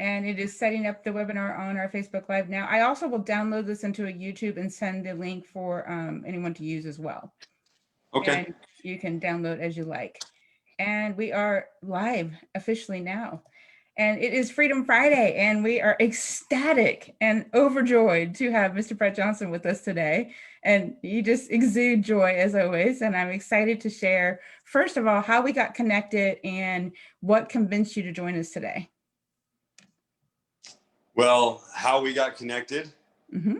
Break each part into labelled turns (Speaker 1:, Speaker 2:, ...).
Speaker 1: and it is setting up the webinar on our Facebook Live now. I also will download this into a YouTube and send the link for anyone to use as well.
Speaker 2: Okay.
Speaker 1: And you can download as you like. And we are live officially now. And it is Freedom Friday, and we are ecstatic and overjoyed to have Mr. Brett Johnston with us today. And you just exude joy as always. And I'm excited to share, first of all, how we got connected and what convinced you to join us today.
Speaker 2: Well, how we got connected?
Speaker 1: Mm-hmm.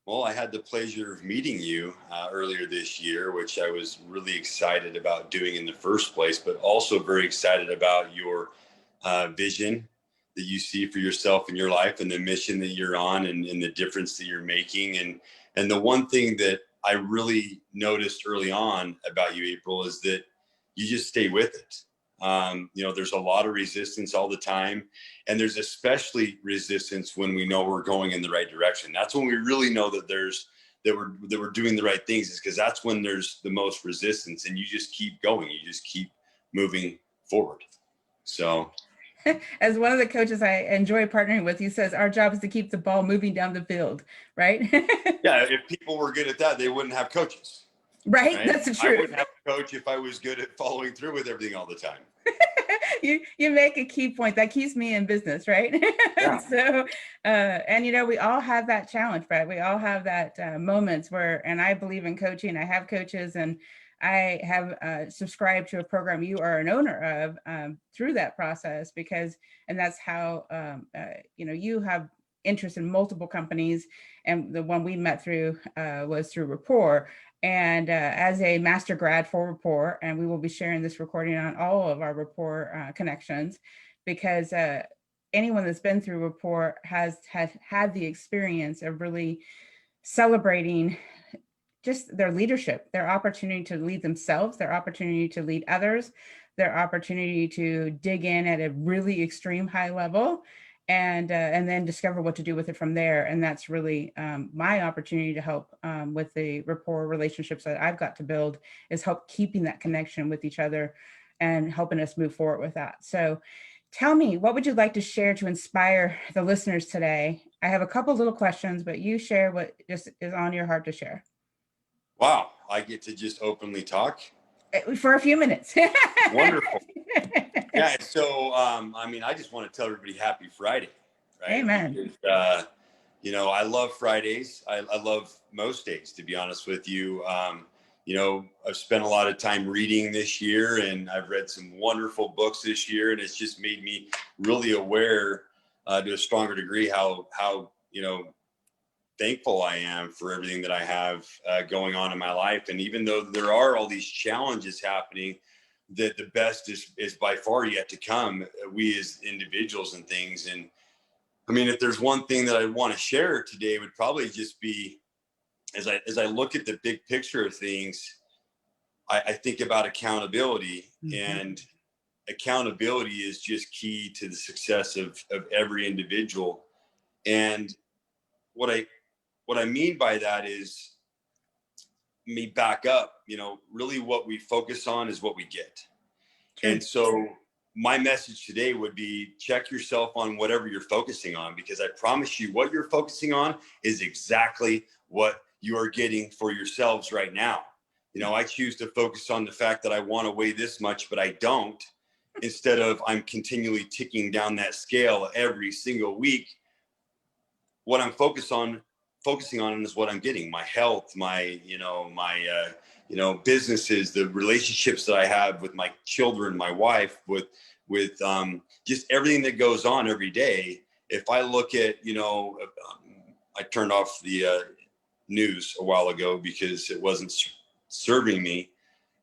Speaker 2: Well, I had the pleasure of meeting you earlier this year, which I was really excited about doing in the first place, but also very excited about your vision that you see for yourself in your life and the mission that you're on and the difference that you're making. And the one thing that I really noticed early on about you, April, is that you just stay with it. There's a lot of resistance all the time, and there's especially resistance when we know we're going in the right direction. That's when we really know that we're doing the right things, is because that's when there's the most resistance, and you just keep going. You just keep moving forward. So
Speaker 1: as one of the coaches I enjoy partnering with, he says, our job is to keep the ball moving down the field, right?
Speaker 2: Yeah, if people were good at that, they wouldn't have coaches.
Speaker 1: Right? That's the truth.
Speaker 2: I wouldn't have a coach if I was good at following through with everything all the time.
Speaker 1: You make a key point that keeps me in business, right?
Speaker 2: Yeah.
Speaker 1: So, and we all have that challenge, Brett. We all have that moments where, and I believe in coaching. I have coaches, and I have subscribed to a program you are an owner of through that process, and that's how, you have interest in multiple companies. And the one we met through was through Rapport. And as a master grad for Rapport, and we will be sharing this recording on all of our Rapport connections, because anyone that's been through Rapport has had the experience of really celebrating just their leadership, their opportunity to lead themselves, their opportunity to lead others, their opportunity to dig in at a really extreme high level, and then discover what to do with it from there. And that's really my opportunity to help with the rapport relationships that I've got to build, is help keeping that connection with each other and helping us move forward with that. So tell me, what would you like to share to inspire the listeners today? I have a couple little questions, but you share what just is on your heart to share.
Speaker 2: Wow, I get to just openly talk?
Speaker 1: For a few minutes.
Speaker 2: Wonderful. Yeah, so, I just want to tell everybody happy Friday, right?
Speaker 1: Amen.
Speaker 2: Because, I love Fridays. I love most days, to be honest with you. I've spent a lot of time reading this year, and I've read some wonderful books this year, and it's just made me really aware to a stronger degree how thankful I am for everything that I have going on in my life. And even though there are all these challenges happening, that the best is by far yet to come, we as individuals and things. And if there's one thing that I want to share today, would probably just be, as I look at the big picture of things, I think about accountability. Mm-hmm. And accountability is just key to the success of every individual. And what I mean by that is, me back up, really what we focus on is what we get. True. And so my message today would be, check yourself on whatever you're focusing on, because I promise you what you're focusing on is exactly what you are getting for yourselves right now. I choose to focus on the fact that I want to weigh this much, but I don't, instead of I'm continually ticking down that scale every single week. What I'm focusing on is what I'm getting: my health, my businesses, the relationships that I have with my children, my wife, with just everything that goes on every day. If I look at, I turned off the news a while ago because it wasn't serving me.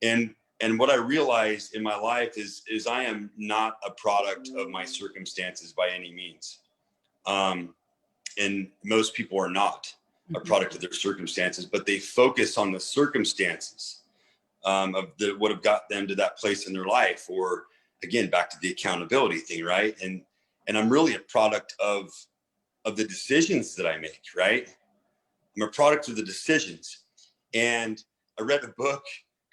Speaker 2: And what I realized in my life is I am not a product of my circumstances by any means. And most people are not a product of their circumstances, but they focus on the circumstances of what have got them to that place in their life. Or again, back to the accountability thing, right? And I'm really a product of the decisions that I make, right? I'm a product of the decisions. And I read a book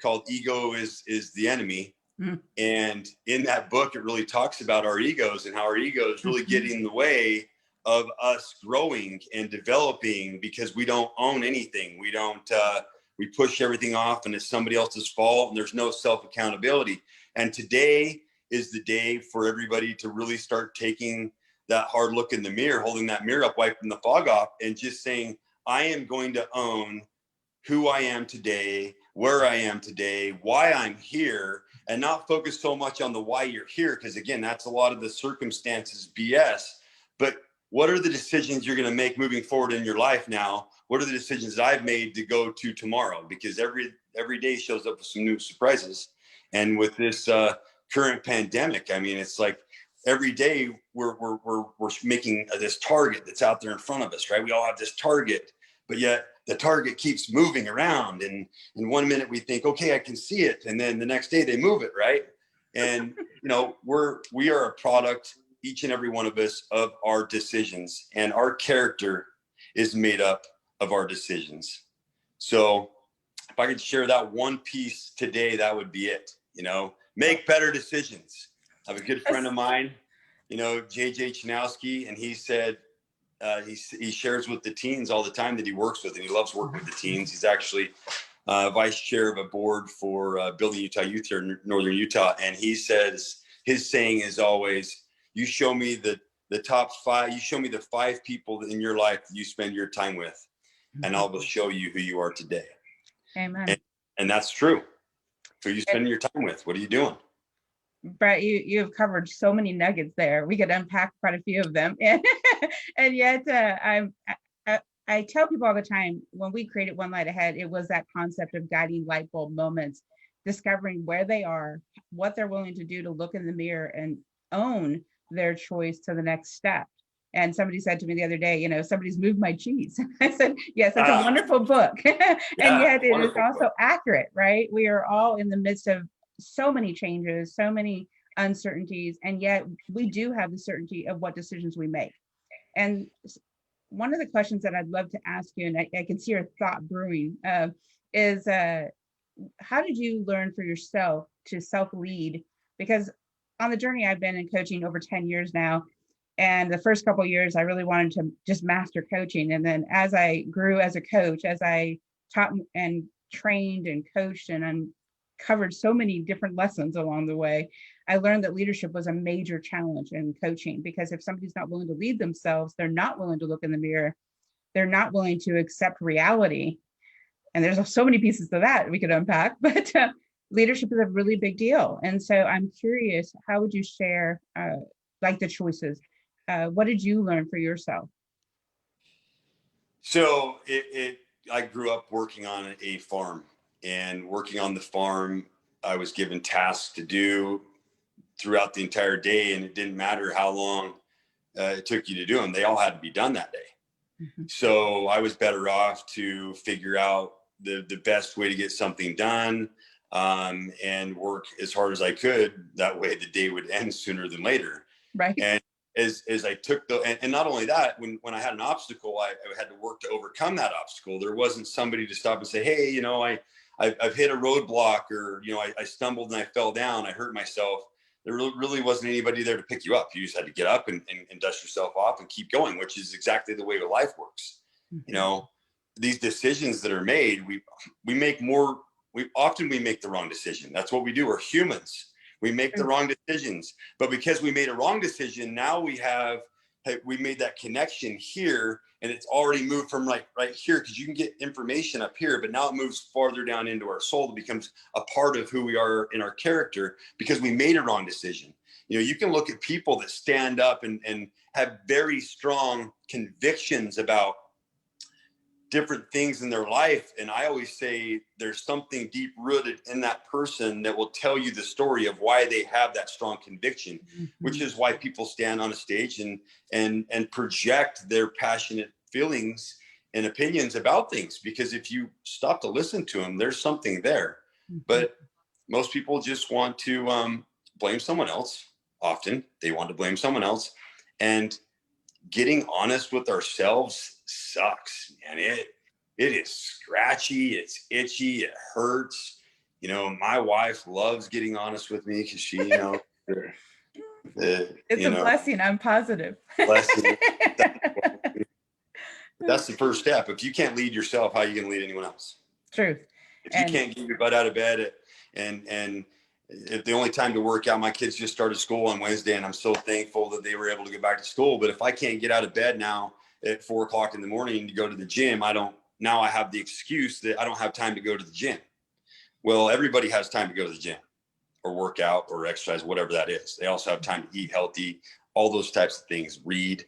Speaker 2: called Ego is the Enemy.
Speaker 1: Mm.
Speaker 2: And in that book, it really talks about our egos and how our egos really get in the way of us growing and developing, because we don't own anything. We don't, we push everything off and it's somebody else's fault, and there's no self accountability. And today is the day for everybody to really start taking that hard look in the mirror, holding that mirror up, wiping the fog off, and just saying, I am going to own who I am today, where I am today, why I'm here, and not focus so much on the why you're here. Because again, that's a lot of the circumstances BS. But what are the decisions you're going to make moving forward in your life now? What are the decisions that I've made to go to tomorrow? Because every day shows up with some new surprises. And with this current pandemic, I mean, it's like every day we're making this target that's out there in front of us, right? We all have this target, but yet the target keeps moving around. And in 1 minute we think, okay, I can see it. And then the next day they move it, right? And, you know, we are a product, each and every one of us, of our decisions, and our character is made up of our decisions. So if I could share that one piece today, that would be it. You know, make better decisions. I have a good friend of mine, you know, JJ Chanowski, and he said, he shares with the teens all the time that he works with, and he loves working with the teens. He's actually vice chair of a board for Building Utah Youth here in Northern Utah. And he says, his saying is always, you show me the top five, you show me the 5 people in your life that you spend your time with, and I will show you who you are today.
Speaker 1: Amen.
Speaker 2: And that's true. Who you spending your time with? What are you doing?
Speaker 1: Brett, you have covered so many nuggets there. We could unpack quite a few of them, and yet I tell people all the time, when we created One Light Ahead, it was that concept of guiding light bulb moments, discovering where they are, what they're willing to do to look in the mirror and own their choice to the next step. And somebody said to me the other day, you know, somebody's moved my cheese. I said, yes, that's a wonderful book. And yet it is also accurate, right? We are all in the midst of so many changes, so many uncertainties, and yet we do have the certainty of what decisions we make. And one of the questions that I'd love to ask you, and I can see your thought brewing, is how did you learn for yourself to self-lead? Because on the journey I've been in coaching over 10 years now, and the first couple of years, I really wanted to just master coaching. And then as I grew as a coach, as I taught and trained and coached and uncovered so many different lessons along the way, I learned that leadership was a major challenge in coaching, because if somebody's not willing to lead themselves, they're not willing to look in the mirror, they're not willing to accept reality. And there's so many pieces to that we could unpack, but leadership is a really big deal. And so I'm curious, how would you share like the choices? What did you learn for yourself?
Speaker 2: So I grew up working on a farm, and working on the farm, I was given tasks to do throughout the entire day, and it didn't matter how long it took you to do them. They all had to be done that day. Mm-hmm. So I was better off to figure out the best way to get something done, and work as hard as I could. That way the day would end sooner than later.
Speaker 1: Right.
Speaker 2: And as I took and not only that, when I had an obstacle, I had to work to overcome that obstacle. There wasn't somebody to stop and say, hey, you know, I've hit a roadblock, or, you know, I stumbled and I fell down, I hurt myself. There really wasn't anybody there to pick you up. You just had to get up and dust yourself off and keep going, which is exactly the way life works. Mm-hmm. You know, these decisions that are made, we make the wrong decision. That's what we do. We're humans. We make the wrong decisions, but because we made a wrong decision, now we made that connection here, and it's already moved from right here, because you can get information up here, but now it moves farther down into our soul. It becomes a part of who we are in our character, because we made a wrong decision. You know, you can look at people that stand up and have very strong convictions about different things in their life. And I always say there's something deep rooted in that person that will tell you the story of why they have that strong conviction, mm-hmm. which is why people stand on a stage and project their passionate feelings and opinions about things. Because if you stop to listen to them, there's something there. Mm-hmm. But most people just want to blame someone else. Often they want to blame someone else, and getting honest with ourselves sucks, man. It is scratchy, it's itchy, it hurts. You know, my wife loves getting honest with me because she,
Speaker 1: It's a blessing. I'm positive.
Speaker 2: blessing. That's the first step. If you can't lead yourself, how are you going to lead anyone else?
Speaker 1: Truth.
Speaker 2: If you can't get your butt out of bed and if the only time to work out, my kids just started school on Wednesday, and I'm so thankful that they were able to get back to school. But if I can't get out of bed now at 4 o'clock in the morning to go to the gym, now I have the excuse that I don't have time to go to the gym. Well, everybody has time to go to the gym or work out or exercise, whatever that is. They also have time to eat healthy, all those types of things, read.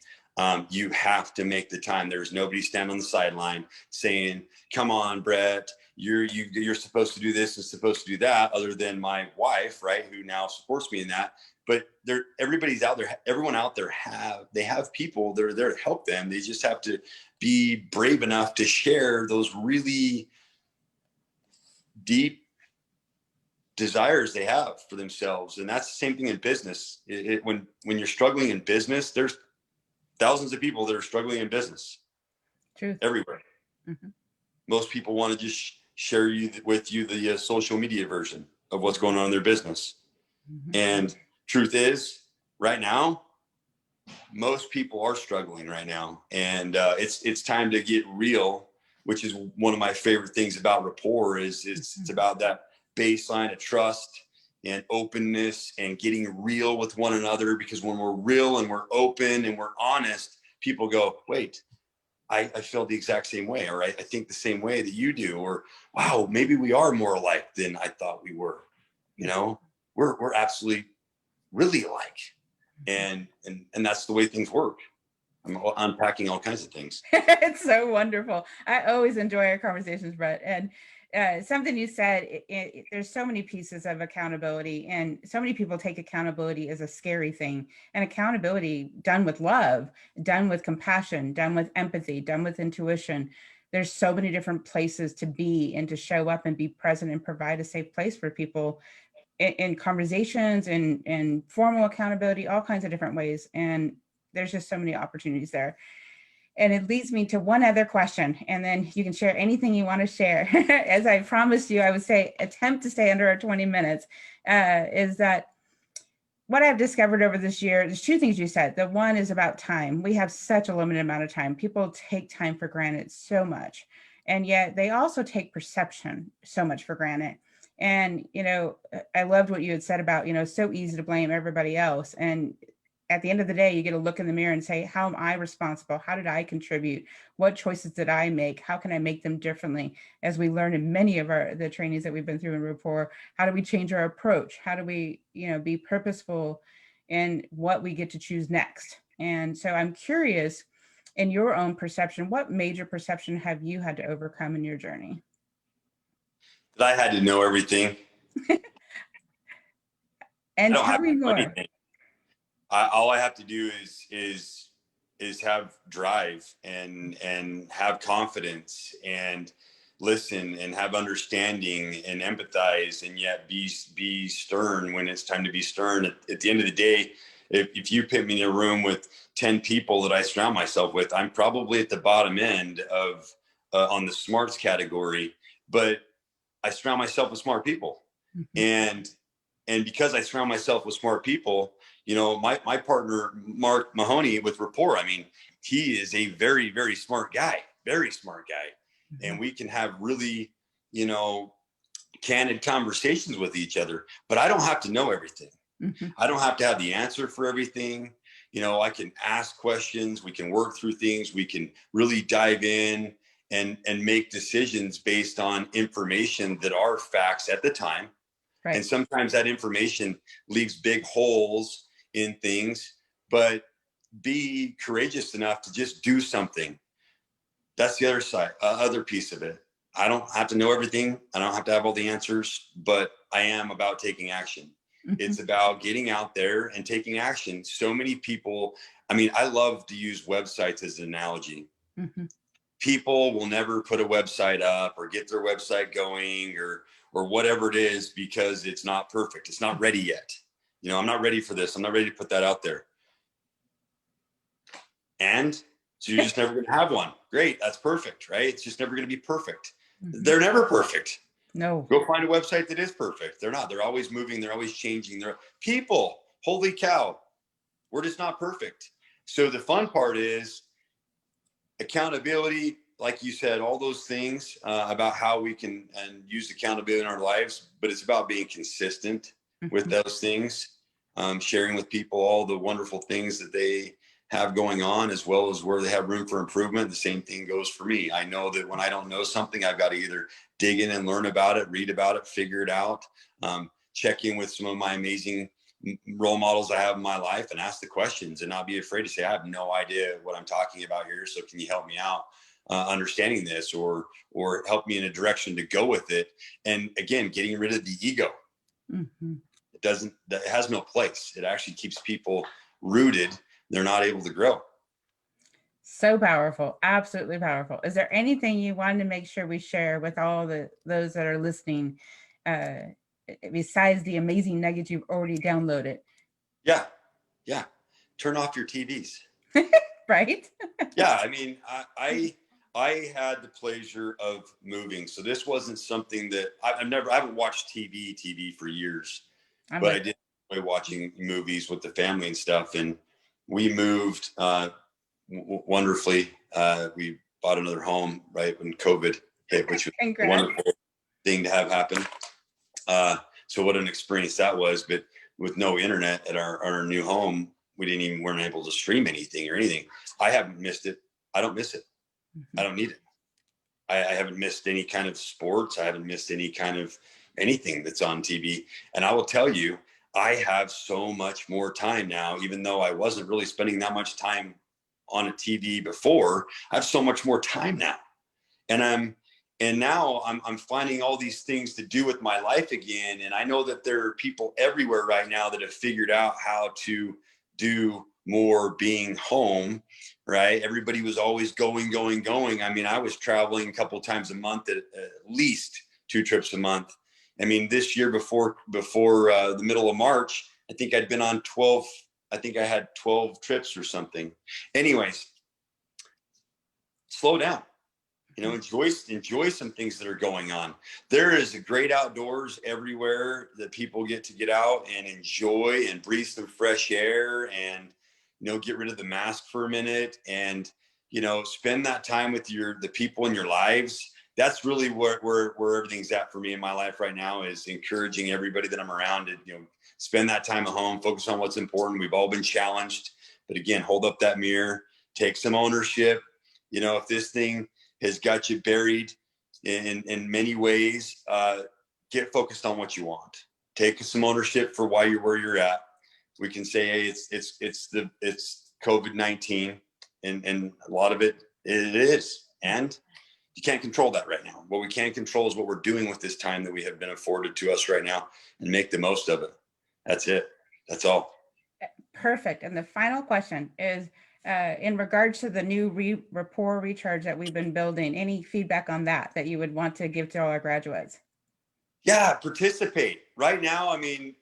Speaker 2: You have to make the time. There's nobody standing on the sideline saying, come on, Brett, you're supposed to do this and supposed to do that, other than my wife, right, who now supports me in that. But everybody's out there, everyone out there they have people that are there to help them. They just have to be brave enough to share those really deep desires they have for themselves. And that's the same thing in business. When you're struggling in business, there's thousands of people that are struggling in business. Truth. Everywhere. Mm-hmm. Most people want to just share with you the social media version of what's going on in their business. Mm-hmm. And truth is, right now, most people are struggling right now. And it's time to get real, which is one of my favorite things about Rapport is it's about that baseline of trust and openness and getting real with one another. Because when we're real and we're open and we're honest, people go, wait, I feel the exact same way, or I think the same way that you do, or wow, maybe we are more alike than I thought we were. You know, we're absolutely really alike. And that's the way things work. I'm unpacking all kinds of things.
Speaker 1: It's so wonderful. I always enjoy our conversations, Brett. And something you said, there's so many pieces of accountability, and so many people take accountability as a scary thing. And accountability done with love, done with compassion, done with empathy, done with intuition. There's so many different places to be and to show up and be present and provide a safe place for people in conversations and formal accountability, all kinds of different ways. And there's just so many opportunities there. And it leads me to one other question, and then you can share anything you want to share. As I promised you, I would say attempt to stay under our 20 minutes, is that what I've discovered over this year, there's two things you said. The one is about time. We have such a limited amount of time. People take time for granted so much, and yet they also take perception so much for granted. And, I loved what you had said about, so easy to blame everybody else. And at the end of the day, you get to look in the mirror and say, how am I responsible? How did I contribute? What choices did I make? How can I make them differently? As we learn in many of the trainings that we've been through in Rapport, how do we change our approach? How do we, be purposeful in what we get to choose next? And so I'm curious, in your own perception, what major perception have you had to overcome in your journey?
Speaker 2: That I had to know everything.
Speaker 1: And tell me more.
Speaker 2: Anything. All I have to do is have drive and have confidence and listen and have understanding and empathize, and yet be stern when it's time to be stern. At the end of the day, if you put me in a room with 10 people that I surround myself with, I'm probably at the bottom end of on the smarts category, but I surround myself with smart people. Mm-hmm. And because I surround myself with smart people, my partner, Mark Mahoney with Rapport, I mean, he is a very, very smart guy, Mm-hmm. And we can have really, candid conversations with each other, but I don't have to know everything. Mm-hmm. I don't have to have the answer for everything. I can ask questions, we can work through things, we can really dive in and make decisions based on information that are facts at the time. Right. And sometimes that information leaves big holes in things, but be courageous enough to just do something. That's the other side, other piece of it. I don't have to know everything. I don't have to have all the answers, but I am about taking action. Mm-hmm. It's about getting out there and taking action. So many people, I love to use websites as an analogy. Mm-hmm. People will never put a website up or get their website going or whatever it is, because it's not perfect. It's not ready yet. I'm not ready for this. I'm not ready to put that out there. And so you're just never going to have one. Great. That's perfect, right? It's just never going to be perfect. Mm-hmm. They're never perfect.
Speaker 1: No.
Speaker 2: Go find a website that is perfect. They're not. They're always moving. They're always changing. They're people. Holy cow. We're just not perfect. So the fun part is accountability, like you said, all those things about how we can and use accountability in our lives, but it's about being consistent with
Speaker 1: Mhm.
Speaker 2: those things, sharing with people all the wonderful things that they have going on, as well as where they have room for improvement. The same thing goes for me. I know that when I don't know something, I've got to either dig in and learn about it, read about it, figure it out, check in with some of my amazing role models I have in my life and ask the questions and not be afraid to say, I have no idea what I'm talking about here. So can you help me out understanding this, or help me in a direction to go with it? And again, getting rid of the ego.
Speaker 1: Mhm.
Speaker 2: That has no place. It actually keeps people rooted. They're not able to grow.
Speaker 1: So powerful, absolutely powerful. Is there anything you wanted to make sure we share with all those that are listening, uh, besides the amazing nuggets you've already downloaded?
Speaker 2: Yeah. Yeah. Turn off your TVs.
Speaker 1: Right?
Speaker 2: Yeah. I mean, I had the pleasure of moving. So this wasn't something that I haven't watched TV for years,
Speaker 1: I'm
Speaker 2: but I
Speaker 1: with
Speaker 2: did enjoy watching movies with the family and stuff. And we moved wonderfully. We bought another home right when COVID hit, which was a
Speaker 1: congrats.
Speaker 2: wonderful thing to have happen. So what an experience that was. But with no internet at our new home, weren't able to stream anything or anything. I haven't missed it. I don't miss it. I
Speaker 1: Mhm.
Speaker 2: don't need it. I haven't missed any kind of sports. I haven't missed any kind of anything that's on TV. And I will tell you, I have so much more time now, even though I wasn't really spending that much time on a TV before. I have so much more time now. And now I'm finding all these things to do with my life again. And I know that there are people everywhere right now that have figured out how to do more being home, right? Everybody was always going. I mean, I was traveling a couple of times a month, at least 2 trips a month. I mean, this year before the middle of March, I think I'd been on 12. I think I had 12 trips or something. Anyways, slow down. Enjoy some things that are going on. There is a great outdoors everywhere that people get out and enjoy and breathe some fresh air, and get rid of the mask for a minute, and spend that time with the people in your lives. That's really where everything's at for me in my life right now, is encouraging everybody that I'm around to spend that time at home, focus on what's important. We've all been challenged, but again, hold up that mirror, take some ownership. If this thing has got you buried in many ways, get focused on what you want. Take some ownership for why you're where you're at. We can say, hey, it's COVID-19, and a lot of it is, and you can't control that right now. What we can control is what we're doing with this time that we have been afforded to us right now, and make the most of it. That's it. That's all.
Speaker 1: Perfect. And the final question is, in regards to the new rapport recharge that we've been building, any feedback on that you would want to give to all our graduates?
Speaker 2: Yeah, participate. Right now, I mean,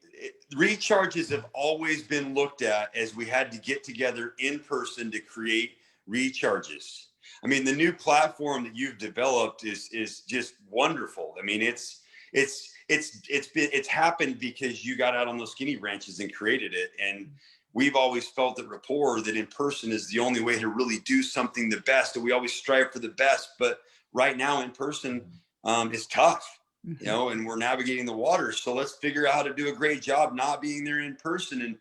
Speaker 2: recharges have always been looked at as we had to get together in person to create recharges. I mean, the new platform that you've developed is just wonderful. I mean, it's happened because you got out on those skinny branches and created it. And we've always felt at Rapport that in person is the only way to really do something the best. And we always strive for the best. But right now, in person is tough,
Speaker 1: Mhm.
Speaker 2: and we're navigating the waters. So let's figure out how to do a great job not being there in person.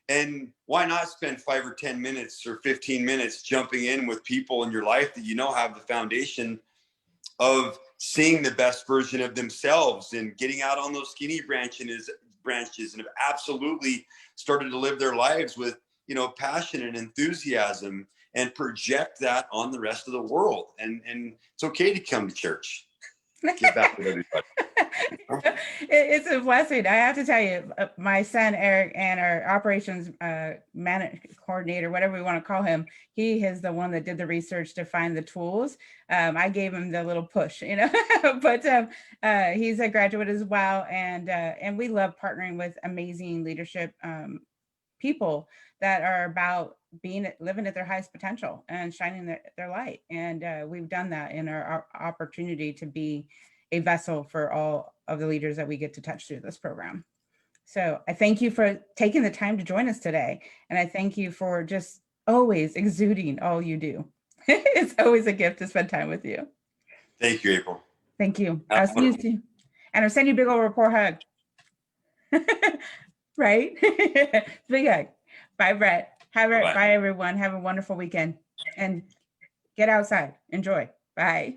Speaker 2: And why not spend 5 or 10 minutes or 15 minutes jumping in with people in your life that have the foundation of seeing the best version of themselves and getting out on those skinny branches and have absolutely started to live their lives with passion and enthusiasm, and project that on the rest of the world. And it's okay to come to church. Give back to everybody.
Speaker 1: It's a blessing. I have to tell you, my son Eric and our operations coordinator, whatever we want to call him, he is the one that did the research to find the tools. I gave him the little push, but he's a graduate as well, and we love partnering with amazing leadership people that are about living at their highest potential and shining their light. And we've done that in our opportunity to be a vessel for all of the leaders that we get to touch through this program. So I thank you for taking the time to join us today. And I thank you for just always exuding all you do. It's always a gift to spend time with you.
Speaker 2: Thank you, April.
Speaker 1: Thank you. I'll see you soon. And I'll send you a big old rapport hug. Right? Big hug. Bye, Brett. Bye, everyone. Have a wonderful weekend. And get outside. Enjoy. Bye.